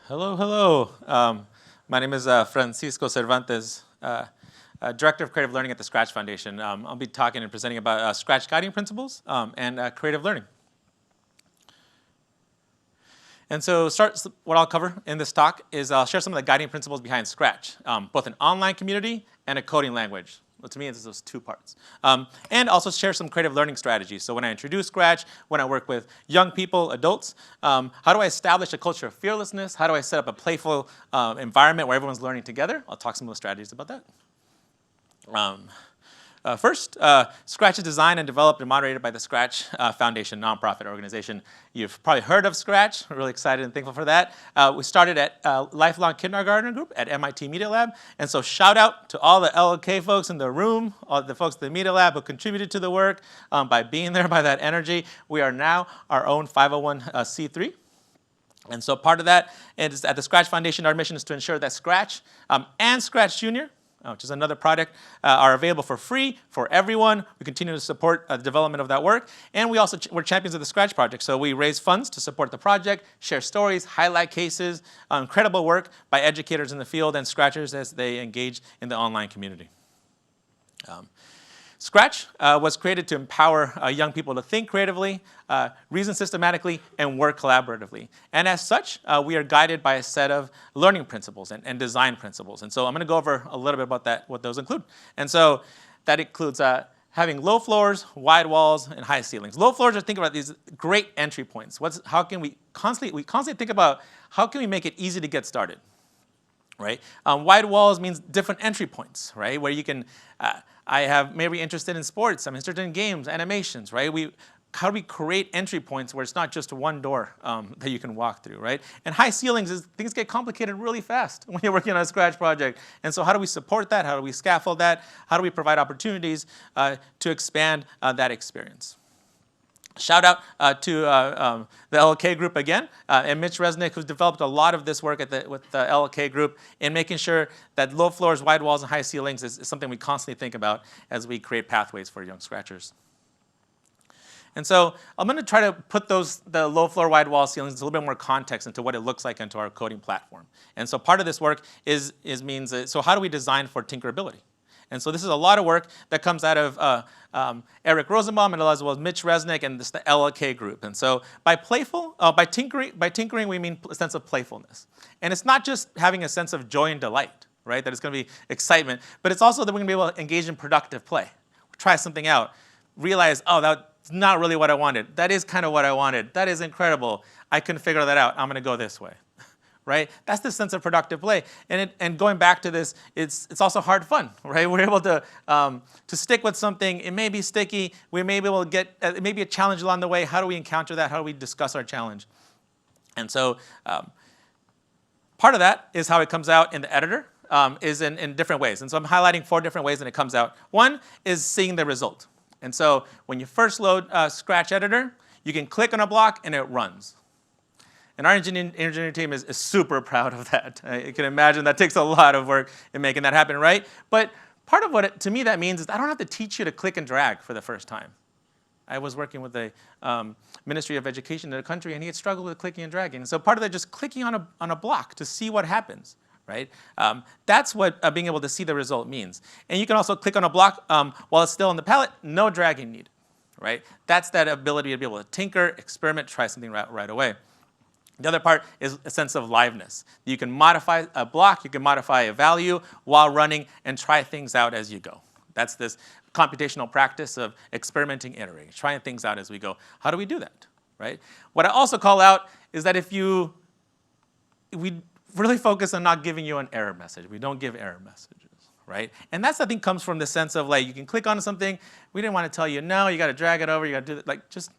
Hello, hello. My name is Francisco Cervantes, Director of Creative Learning at the Scratch Foundation. I'll be talking and presenting about Scratch guiding principles and creative learning. And so what I'll cover in this talk is I'll share some of the guiding principles behind Scratch, both an online community and a coding language. Well, to me, it's those two parts. And also share some creative learning strategies. So when I introduce Scratch, when I work with young people, adults, how do I establish a culture of fearlessness? How do I set up a playful environment where everyone's learning together? I'll talk some of the strategies about that. First, Scratch is designed and developed and moderated by the Scratch Foundation, nonprofit organization. You've probably heard of Scratch. We're really excited and thankful for that. We started at Lifelong Kindergartner Group at MIT Media Lab. And so shout out to all the LOK folks in the room, all the folks at the Media Lab who contributed to the work by being there, by that energy. We are now our own 501c3. And so part of that is at the Scratch Foundation, our mission is to ensure that Scratch and Scratch Junior, which is another product, are available for free for everyone. We continue to support the development of that work. And we're champions of the Scratch project. So we raise funds to support the project, share stories, highlight cases, incredible work by educators in the field and Scratchers as they engage in the online community. Scratch was created to empower young people to think creatively, reason systematically, and work collaboratively. And as such, we are guided by a set of learning principles and design principles. And so I'm going to go over a little bit about that, what those include. And so that includes having low floors, wide walls, and high ceilings. Low floors are think about these great entry points. How can we constantly think about how can we make it easy to get started, right? Wide walls means different entry points, right? Where you can I have maybe interested in sports, I'm interested in games, animations, right? How do we create entry points where it's not just one door that you can walk through, right? And high ceilings is things get complicated really fast when you're working on a Scratch project. And so how do we support that? How do we scaffold that? How do we provide opportunities to expand that experience? Shout out to the LK group again, and Mitch Resnick, who's developed a lot of this work with the LK group in making sure that low floors, wide walls, and high ceilings is something we constantly think about as we create pathways for young Scratchers. And so I'm going to try to put the low floor, wide wall ceilings into a little bit more context into what it looks like into our coding platform. And so part of this work means so how do we design for Tinkerability? And so this is a lot of work that comes out of Eric Rosenbaum and as well as Mitch Resnick and the LLK group. And so by tinkering we mean a sense of playfulness. And it's not just having a sense of joy and delight, right? That it's going to be excitement, but it's also that we're going to be able to engage in productive play. Try something out, realize, oh, that's not really what I wanted. That is kind of what I wanted. That is incredible. I couldn't figure that out. I'm going to go this way. Right? That's the sense of productive play. And going back to this, it's also hard fun, right? We're able to stick with something. It may be sticky. We may be able to get, it may be a challenge along the way. How do we encounter that? How do we discuss our challenge? And so part of that is how it comes out in the editor is in different ways. And so I'm highlighting 4 different ways that it comes out. One is seeing the result. And so when you first load Scratch Editor, you can click on a block and it runs. And our engineering team is super proud of that. You can imagine that takes a lot of work in making that happen, right? But part of what, to me, that means is I don't have to teach you to click and drag for the first time. I was working with the Ministry of Education in the country, and he had struggled with clicking and dragging. And so part of that, just clicking on a block to see what happens, right? That's what being able to see the result means. And you can also click on a block while it's still on the palette, no dragging needed, right? That's that ability to be able to tinker, experiment, try something right away. The other part is a sense of liveness. You can modify a block, you can modify a value while running and try things out as you go. That's this computational practice of experimenting, iterating, trying things out as we go. How do we do that, right? What I also call out is that we really focus on not giving you an error message. We don't give error messages, right? And that's, I think, comes from the sense of like, you can click on something, we didn't want to tell you, no, you got to drag it over, you got to do that, like just,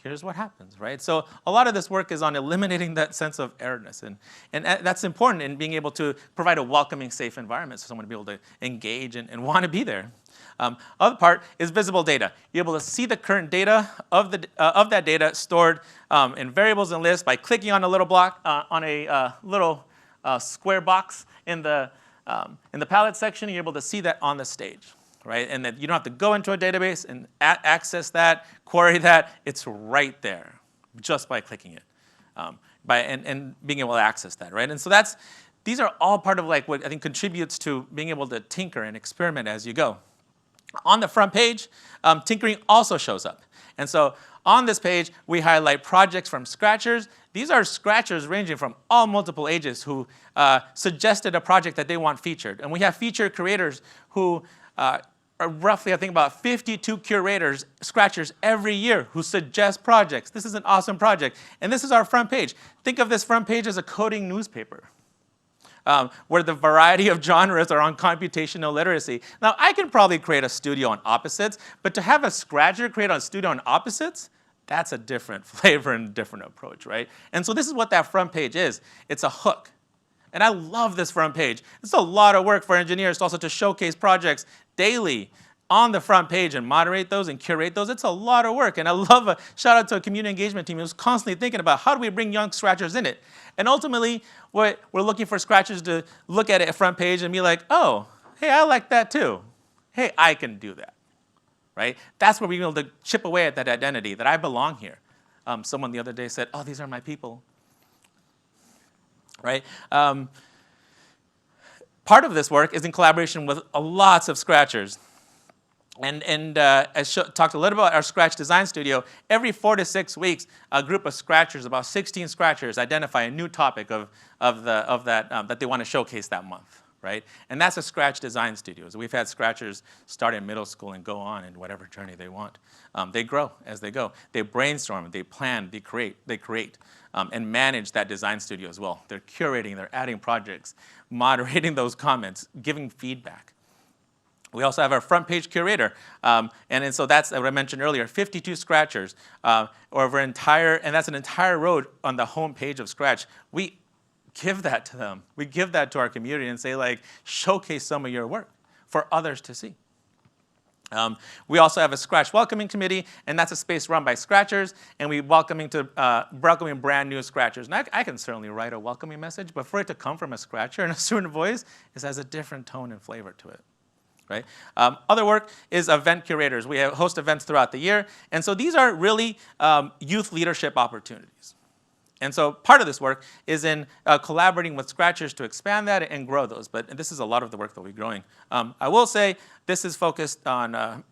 here's what happens, right? So a lot of this work is on eliminating that sense of errorness. And that's important in being able to provide a welcoming, safe environment for someone to be able to engage and want to be there. Other part is visible data. You're able to see the current data of that data stored in variables and lists by clicking on a little block, on a little square box in the palette section. You're able to see that on the stage. Right? And that you don't have to go into a database and access that, query that. It's right there just by clicking it. and being able to access that, right? And so these are all part of like what I think contributes to being able to tinker and experiment as you go. On the front page, tinkering also shows up. And so on this page, we highlight projects from Scratchers. These are Scratchers ranging from all multiple ages who suggested a project that they want featured. And we have feature creators who are roughly, I think, about 52 curators, Scratchers every year who suggest projects. This is an awesome project. And this is our front page. Think of this front page as a coding newspaper. Where the variety of genres are on computational literacy. Now, I can probably create a studio on opposites, but to have a Scratcher create a studio on opposites, that's a different flavor and a different approach, right? And so this is what that front page is. It's a hook. And I love this front page. It's a lot of work for engineers also to showcase projects daily on the front page and moderate those and curate those. It's a lot of work. And I love a shout out to a community engagement team who's constantly thinking about how do we bring young Scratchers in it. And ultimately, we're looking for Scratchers to look at a front page and be like, oh, hey, I like that too. Hey, I can do that, right? That's where we're able to chip away at that identity that I belong here. Someone the other day said, oh, these are my people, right? Part of this work is in collaboration with lots of Scratchers. And as talked a little about our Scratch Design Studio, every 4 to 6 weeks, a group of Scratchers, about 16 Scratchers, identify a new topic that they want to showcase that month, right? And that's a Scratch Design Studio. So we've had Scratchers start in middle school and go on in whatever journey they want. They grow as they go. They brainstorm, they plan, they create, and manage that design studio as well. They're curating, they're adding projects, moderating those comments, giving feedback. We also have our front page curator, and so that's what I mentioned earlier, 52 Scratchers, and that's an entire row on the home page of Scratch. We give that to them. We give that to our community and say, like, showcase some of your work for others to see. We also have a Scratch Welcoming Committee, and that's a space run by Scratchers, and we welcoming brand new Scratchers. And I can certainly write a welcoming message, but for it to come from a Scratcher in a certain voice, it has a different tone and flavor to it. Right? Other work is event curators. We host events throughout the year. And so these are really youth leadership opportunities. And so part of this work is in collaborating with Scratchers to expand that and grow those. But this is a lot of the work that we're growing. I will say this is focused on,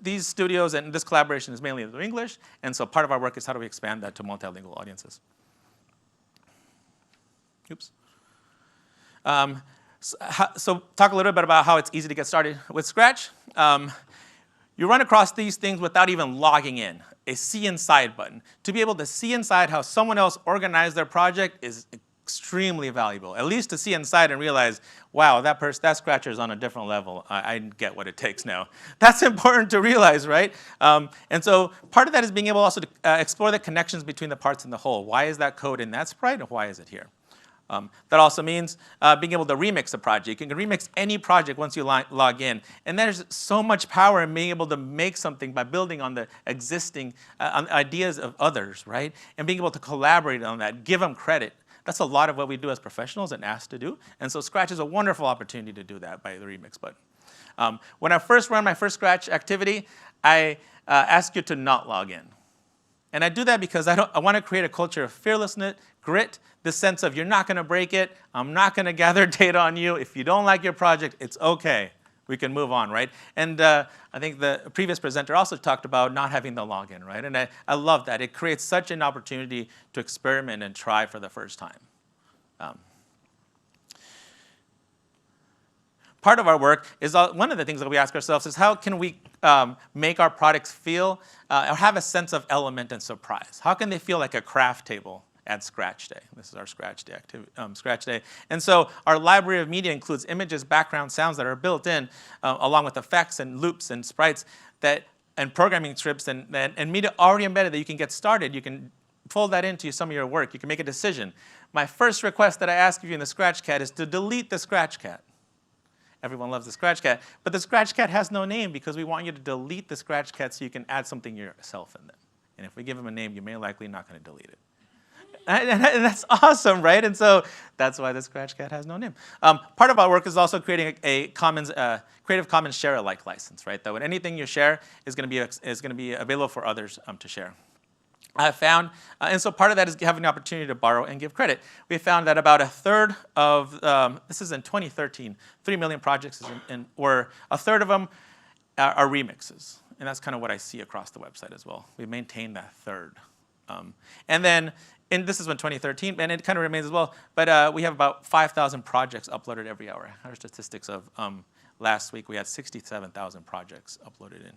these studios and this collaboration is mainly in English. And so part of our work is how do we expand that to multilingual audiences. Oops. So talk a little bit about how it's easy to get started with Scratch. You run across these things without even logging in, a see inside button. To be able to see inside how someone else organized their project is extremely valuable, at least to see inside and realize, wow, that Scratcher is on a different level. I get what it takes now. That's important to realize, right? And so part of that is being able also to explore the connections between the parts and the whole. Why is that code in that sprite and why is it here? That also means being able to remix a project. You can remix any project once you log in. And there's so much power in being able to make something by building on the existing ideas of others, right? And being able to collaborate on that, give them credit. That's a lot of what we do as professionals and asked to do. And so Scratch is a wonderful opportunity to do that by the remix button. When I first ran my first Scratch activity, I asked you to not log in. And I do that because I want to create a culture of fearlessness, grit, the sense of you're not going to break it. I'm not going to gather data on you. If you don't like your project, it's OK. We can move on, right? And I think the previous presenter also talked about not having the login, right? And I love that. It creates such an opportunity to experiment and try for the first time. Part of our work is one of the things that we ask ourselves is how can we make our products feel or have a sense of element and surprise? How can they feel like a craft table at Scratch Day? This is our Scratch Day And so our library of media includes images, background, sounds that are built in, along with effects and loops and sprites and programming scripts and media already embedded that you can get started. You can fold that into some of your work. You can make a decision. My first request that I ask of you in the Scratch Cat is to delete the Scratch Cat. Everyone loves the Scratch Cat. But the Scratch Cat has no name because we want you to delete the Scratch Cat so you can add something yourself in them. And if we give them a name, you're more likely not going to delete it. And that's awesome, right? And so that's why the Scratch Cat has no name. Part of our work is also creating a Creative Commons share-alike license, right? That when anything you share is going to be available for others to share. I found, and so part of that is having the opportunity to borrow and give credit. We found that about a third of, this is in 2013, 3 million projects, or a third of them are remixes. And that's kind of what I see across the website as well. We maintain that third. And then, and this is in 2013, and it kind of remains as well, but we have about 5,000 projects uploaded every hour. Our statistics of last week, we had 67,000 projects uploaded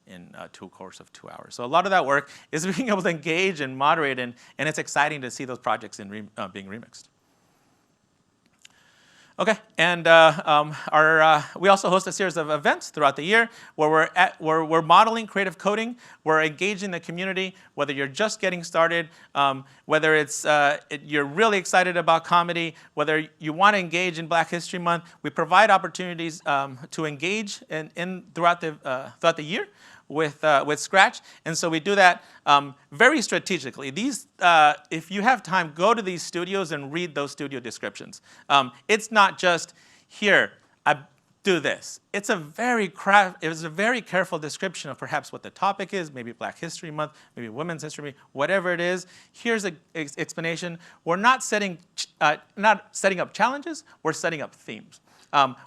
in a course of 2 hours. So a lot of that work is being able to engage and moderate, and it's exciting to see those projects being remixed. Okay, and we also host a series of events throughout the year where we're modeling creative coding, we're engaging the community, whether you're just getting started, whether it's you're really excited about comedy, whether you want to engage in Black History Month. We provide opportunities to engage throughout the year with Scratch, and so we do that very strategically. These, if you have time, go to these studios and read those studio descriptions. It's not just, here, I do this. It's a very careful description of perhaps what the topic is, maybe Black History Month, maybe Women's History Month, whatever it is. Here's an explanation. We're not setting up challenges, we're setting up themes.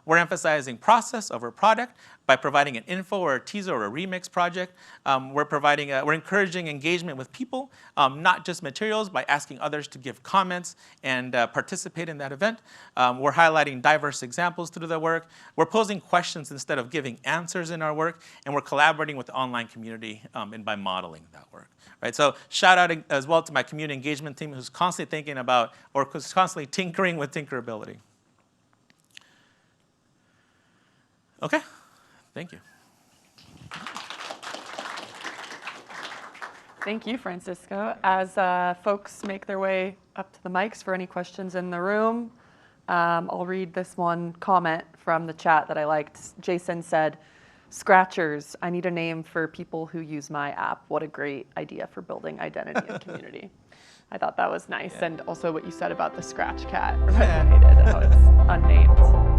We're emphasizing process over product by providing an info or a teaser or a remix project. We're encouraging engagement with people, not just materials, by asking others to give comments and participate in that event. We're highlighting diverse examples through the work. We're posing questions instead of giving answers in our work, and we're collaborating with the online community and by modeling that work. Right, so shout out as well to my community engagement team who's constantly thinking about, or who's constantly tinkering with Tinkerability. Okay, thank you. Thank you, Francisco. As folks make their way up to the mics for any questions in the room, I'll read this one comment from the chat that I liked. Jason said, "Scratchers, I need a name for people who use my app. What a great idea for building identity and community." I thought that was nice, and also what you said about the Scratch cat resonated, how it's unnamed.